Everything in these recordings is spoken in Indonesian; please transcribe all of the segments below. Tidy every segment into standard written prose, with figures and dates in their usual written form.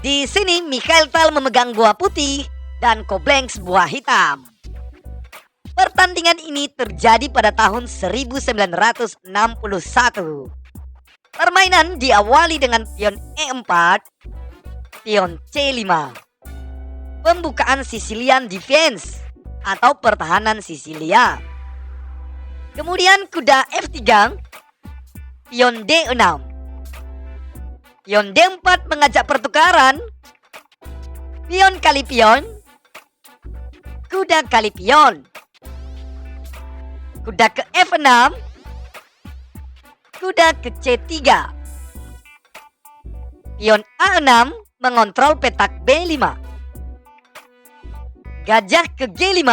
Di sini Mikhail Tal memegang buah putih dan Koblenz buah hitam. Pertandingan ini terjadi pada tahun 1961. Permainan diawali dengan pion E4, pion C5. Pembukaan Sicilian Defense atau pertahanan Sisilia. Kemudian kuda F3, pion D6. Pion D4 mengajak pertukaran. Pion kali pion, kuda kali pion. Kuda ke F6, kuda ke C3. Pion A6 mengontrol petak B5. Gajah ke G5,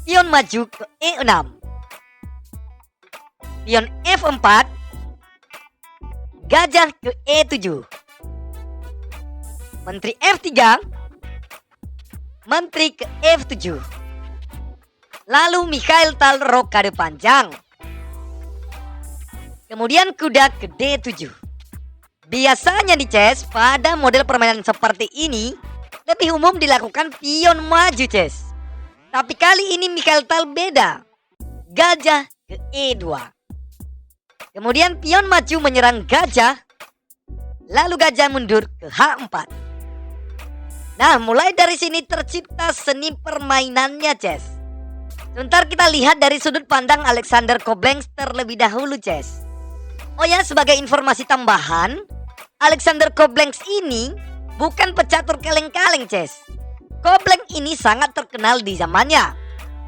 pion maju ke E6. Pion F4, gajah ke E7. Menteri F3, menteri ke F7. Lalu Mikhail Tal rokade panjang. Kemudian kuda ke D7. Biasanya di chess pada model permainan seperti ini lebih umum dilakukan pion maju chess. Tapi kali ini Mikhail Tal beda. Gajah ke E2. Kemudian pion maju menyerang gajah. Lalu gajah mundur ke H4. Nah, mulai dari sini tercipta seni permainannya chess. Sebentar kita lihat dari sudut pandang Alexander Koblenz terlebih dahulu chess. Oh ya, sebagai informasi tambahan, Alexander Koblenz ini bukan pecatur kaleng-kaleng chess. Koblenz ini sangat terkenal di zamannya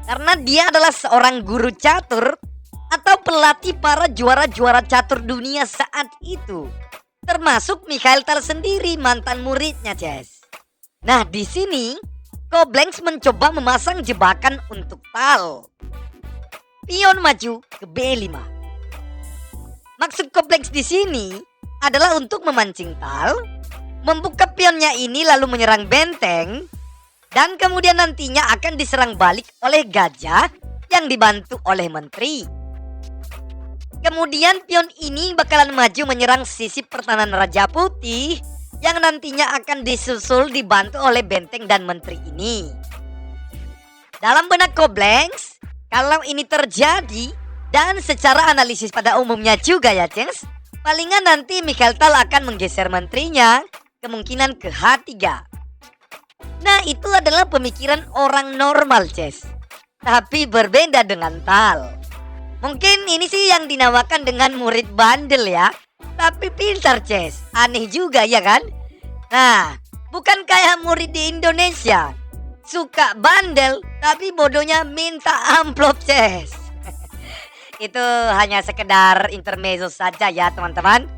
karena dia adalah seorang guru catur atau pelatih para juara-juara catur dunia saat itu. Termasuk Mikhail Tal sendiri mantan muridnya chess. Nah, di sini Koblenz mencoba memasang jebakan untuk Tal. Pion maju ke B5. Maksud Koblenz di sini adalah untuk memancing Tal, membuka pionnya ini lalu menyerang benteng, dan kemudian nantinya akan diserang balik oleh gajah yang dibantu oleh menteri. Kemudian pion ini bakalan maju menyerang sisi pertahanan Raja Putih yang nantinya akan disusul dibantu oleh benteng dan menteri ini. Dalam benak Koblenz, kalau ini terjadi dan secara analisis pada umumnya juga ya chess, palingan nanti Mikhail Tal akan menggeser menterinya kemungkinan ke H3. Nah, itu adalah pemikiran orang normal chess. Tapi berbeda dengan Tal. Mungkin ini sih yang dinamakan dengan murid bandel ya. Tapi pintar chess, aneh juga ya kan? Nah, bukan kayak murid di Indonesia, suka bandel tapi bodohnya minta amplop chess. Itu hanya sekedar intermezzo saja ya teman-teman.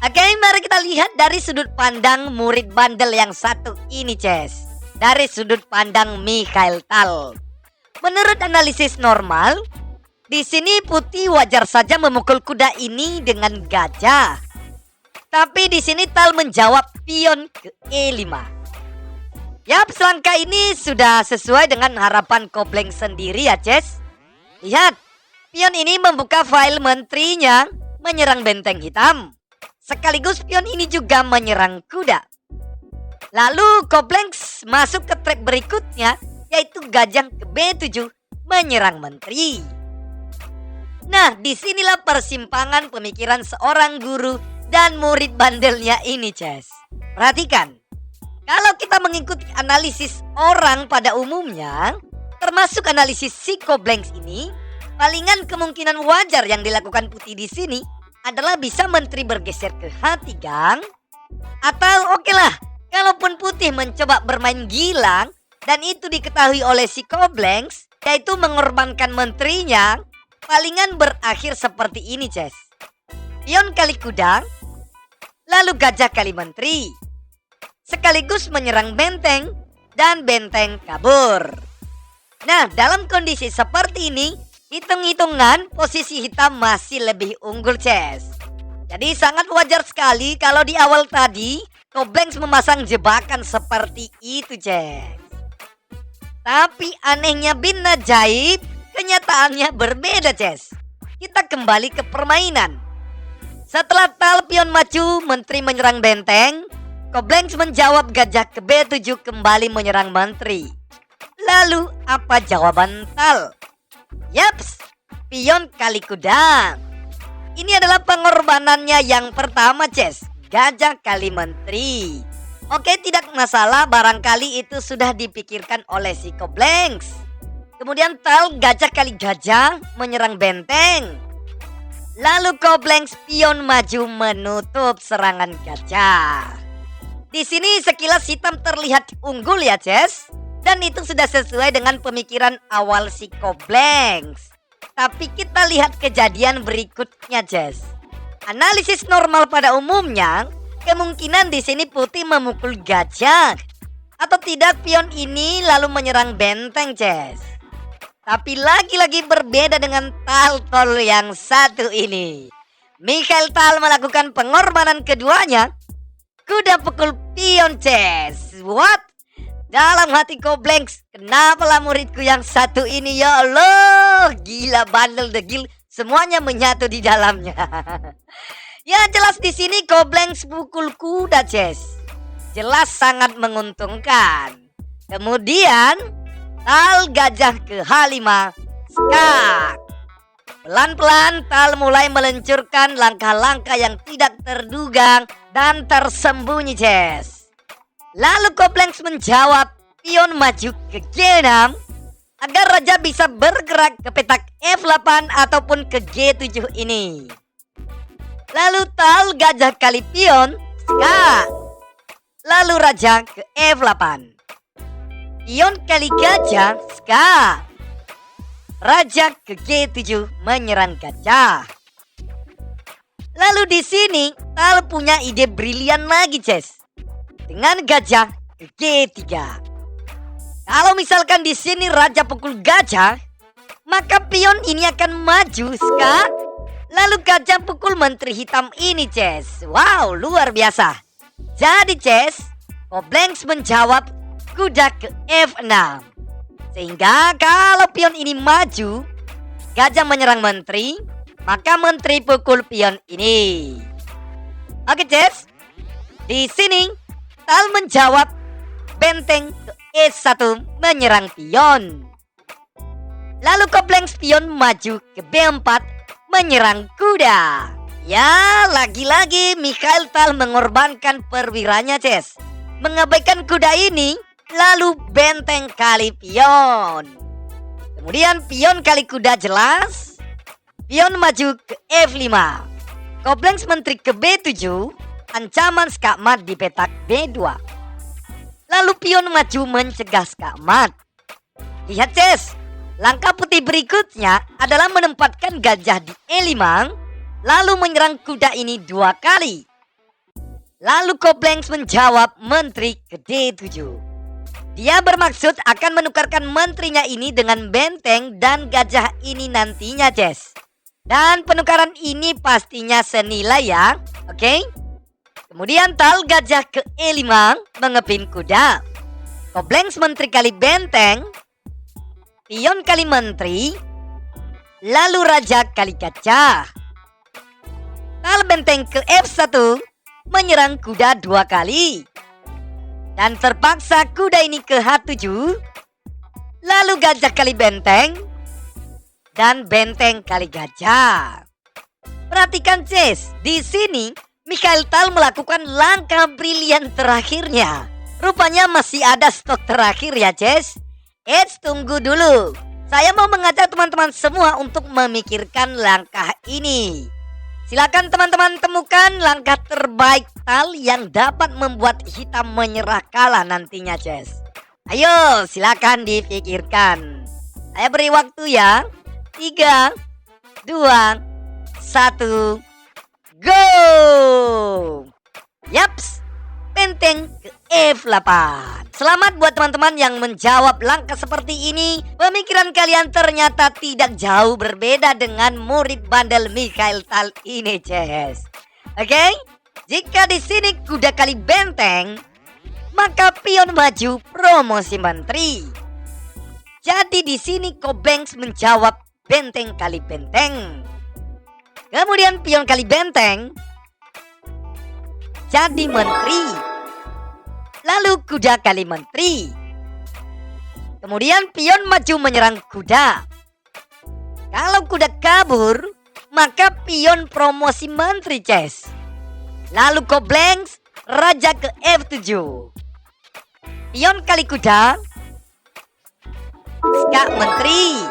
Oke, mari kita lihat dari sudut pandang murid bandel yang satu ini chess. Dari sudut pandang Mikhail Tal. Menurut analisis normal, di sini putih wajar saja memukul kuda ini dengan gajah. Tapi di sini Tal menjawab pion ke E5. Yap, selangkah ini sudah sesuai dengan harapan Koblenz sendiri ya chess. Lihat, pion ini membuka file menterinya menyerang benteng hitam. Sekaligus pion ini juga menyerang kuda. Lalu Koblenz masuk ke track berikutnya, yaitu gajah ke B7 menyerang menteri. Nah, disinilah persimpangan pemikiran seorang guru dan murid bandelnya ini chess. Perhatikan, kalau kita mengikuti analisis orang pada umumnya, termasuk analisis si Koblenz ini, palingan kemungkinan wajar yang dilakukan putih di sini adalah bisa menteri bergeser ke H3, atau oke lah, kalaupun putih mencoba bermain gilang dan itu diketahui oleh si Koblenz, yaitu mengorbankan menterinya, palingan berakhir seperti ini chess. Pion kali kuda, lalu gajah kali menteri, sekaligus menyerang benteng dan benteng kabur. Nah, dalam kondisi seperti ini, hitung-hitungan posisi hitam masih lebih unggul chess. Jadi sangat wajar sekali kalau di awal tadi Koblenz memasang jebakan seperti itu chess. Tapi anehnya bin ajaib, kenyataannya berbeda chess. Kita kembali ke permainan. Setelah Tal pion maju, menteri menyerang benteng, Koblenz menjawab gajah ke B7 kembali menyerang menteri. Lalu apa jawaban Tal? Yaps, pion kali kuda. Ini adalah pengorbanannya yang pertama, Ces. Gajah kali menteri. Oke, tidak masalah, barangkali itu sudah dipikirkan oleh si Koblenz. Kemudian Tal gajah kali gajah menyerang benteng. Lalu Koblenz pion maju menutup serangan gajah. Di sini sekilas hitam terlihat unggul ya, Ces. Dan itu sudah sesuai dengan pemikiran awal si Koblenz. Tapi kita lihat kejadian berikutnya, Ces. Analisis normal pada umumnya, kemungkinan di sini putih memukul gajah. Atau tidak pion ini lalu menyerang benteng, Ces. Tapi lagi-lagi berbeda dengan Tal tol yang satu ini. Mikhail Tal melakukan pengorbanan keduanya. Kuda pukul pion, Ces. What? Dalam hati Koblenz, kenapalah muridku yang satu ini, ya Allah. Gila, bandel degil, semuanya menyatu di dalamnya. Ya jelas di sini Koblenz pukul kuda, Ces. Jelas sangat menguntungkan. Kemudian Tal gajah ke H5 skak. Pelan-pelan Tal mulai meluncurkan langkah-langkah yang tidak terduga dan tersembunyi, Ces. Lalu Koblenz menjawab pion maju ke G6 agar raja bisa bergerak ke petak F8 ataupun ke G7 ini. Lalu Tal gajah kali pion skak. Lalu raja ke F8. Pion kali gajah skak. Raja ke G7 menyerang gajah. Lalu di sini Tal punya ide brilian lagi, Ces. Dengan gajah ke G3. Kalau misalkan di sini raja pukul gajah, maka pion ini akan maju skak. Lalu gajah pukul menteri hitam ini, Ces. Wow, luar biasa. Jadi, Ces, Koblenz menjawab kuda ke F6. Sehingga kalau pion ini maju, gajah menyerang menteri, maka menteri pukul pion ini. Oke, Ces. Di sini Tal menjawab benteng ke E1 menyerang pion. Lalu Koblenz pion maju ke B4 menyerang kuda. Ya, lagi-lagi Mikhail Tal mengorbankan perwiranya, Ces. Mengabaikan kuda ini, lalu benteng kali pion. Kemudian pion kali kuda jelas. Pion maju ke F5. Koblenz menteri ke B7. Ancaman skakmat di petak B2. Lalu pion maju mencegah skakmat. Lihat, Ces. Langkah putih berikutnya adalah menempatkan gajah di E5. Lalu menyerang kuda ini 2 kali. Lalu Koblenz menjawab menteri ke D7. Dia bermaksud akan menukarkan menterinya ini dengan benteng dan gajah ini nantinya, Ces. Dan penukaran ini pastinya senilai ya. Oke? Kemudian Tal gajah ke E5 mengepin kuda. Koblenz menteri kali benteng. Pion kali menteri. Lalu raja kali gajah. Tal benteng ke F1 menyerang kuda 2 kali. Dan terpaksa kuda ini ke H7. Lalu gajah kali benteng. Dan benteng kali gajah. Perhatikan, Ces, di sini Mikhail Tal melakukan langkah brilian terakhirnya. Rupanya masih ada stok terakhir ya, Ces. Tunggu dulu. Saya mau mengajak teman-teman semua untuk memikirkan langkah ini. Silakan teman-teman temukan langkah terbaik Tal yang dapat membuat hitam menyerah kalah nantinya, Ces. Ayo, silakan dipikirkan. Saya beri waktu ya. 3, 2, 1, go! Yaps, benteng ke F8. Selamat buat teman-teman yang menjawab langkah seperti ini. Pemikiran kalian ternyata tidak jauh berbeda dengan murid bandel Mikhail Tal ini, Ces. Oke? Jika di sini kuda kali benteng, maka pion maju promosi menteri. Jadi di sini Koblenz menjawab benteng kali benteng. Kemudian pion kali benteng jadi menteri. Lalu kuda kali menteri. Kemudian pion maju menyerang kuda. Kalau kuda kabur, maka pion promosi menteri, Ces. Lalu Koblenz, raja ke F7. Pion kali kuda, skak menteri,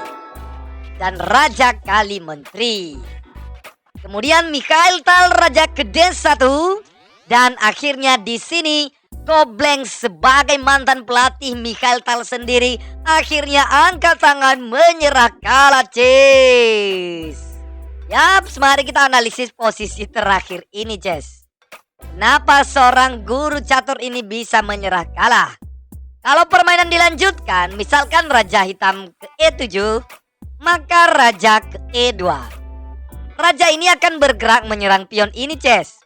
dan raja kali menteri. Kemudian Mikhail Tal raja ke D1, dan akhirnya di sini Koblenz sebagai mantan pelatih Mikhail Tal sendiri akhirnya angkat tangan menyerah kalah, Ces. Yaps, mari kita analisis posisi terakhir ini, Ces. Kenapa seorang guru catur ini bisa menyerah kalah? Kalau permainan dilanjutkan, misalkan raja hitam ke E7, maka raja ke E2. Raja ini akan bergerak menyerang pion ini, Ces.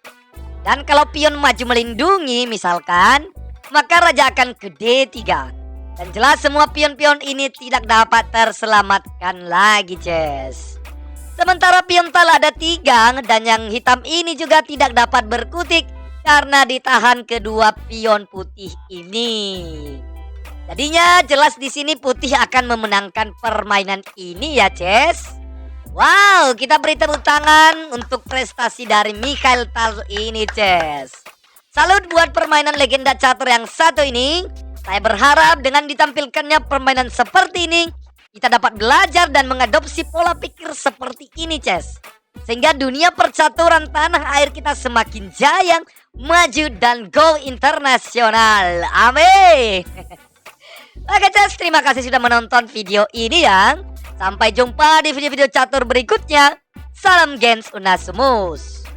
Dan kalau pion maju melindungi misalkan, maka raja akan ke D3. Dan jelas semua pion-pion ini tidak dapat terselamatkan lagi, Ces. Sementara pion Tal ada 3 dan yang hitam ini juga tidak dapat berkutik karena ditahan kedua pion putih ini. Jadinya jelas di sini putih akan memenangkan permainan ini ya, Ces. Wow, kita beri tepuk tangan untuk prestasi dari Mikhail Tal ini, Ces. Salut buat permainan legenda catur yang satu ini. Saya berharap dengan ditampilkannya permainan seperti ini, kita dapat belajar dan mengadopsi pola pikir seperti ini, Ces. Sehingga dunia percaturan tanah air kita semakin jaya, maju dan go internasional. Amin. Oke, Ces, terima kasih sudah menonton video ini ya. Sampai jumpa di video-video catur berikutnya. Salam Gens Unasumus.